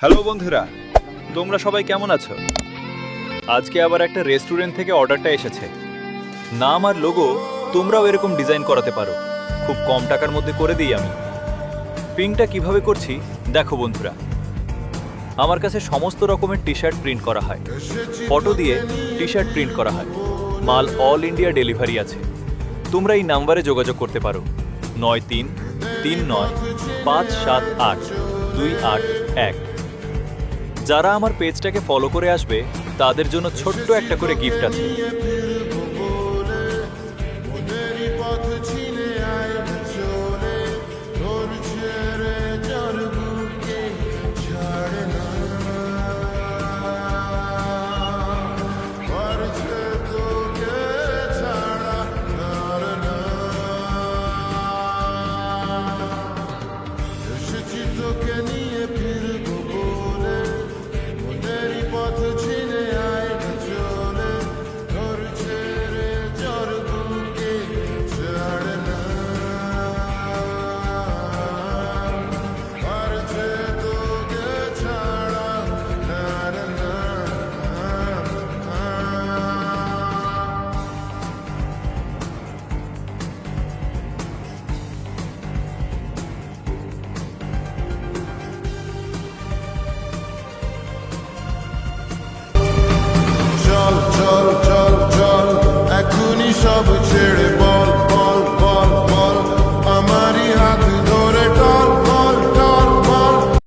Hello বন্ধুরা, তোমরা সবাই কেমন আছো? আজকে আবার একটা রেস্টুরেন্ট থেকে অর্ডারটা এসেছে। নাম আর লোগো তোমরাও এরকম ডিজাইন করাতে পারো। খুব কম টাকার মধ্যে করে দিই আমি। প্রিন্টটা কিভাবে করছি দেখো বন্ধুরা। আমার কাছে সমস্ত রকমের টি শার্ট প্রিন্ট করা হয়, ফটো দিয়ে টি শার্ট প্রিন্ট করা হয়। মাল অল ইন্ডিয়া ডেলিভারি আছে। তোমরা এই নাম্বারে যোগাযোগ করতে পারো 9339578281। যারা আমার পেজটাকে ফলো করে আসবে তাদের জন্য ছোট্ট একটা করে গিফট আছে। চল চল চল চল এখনই সব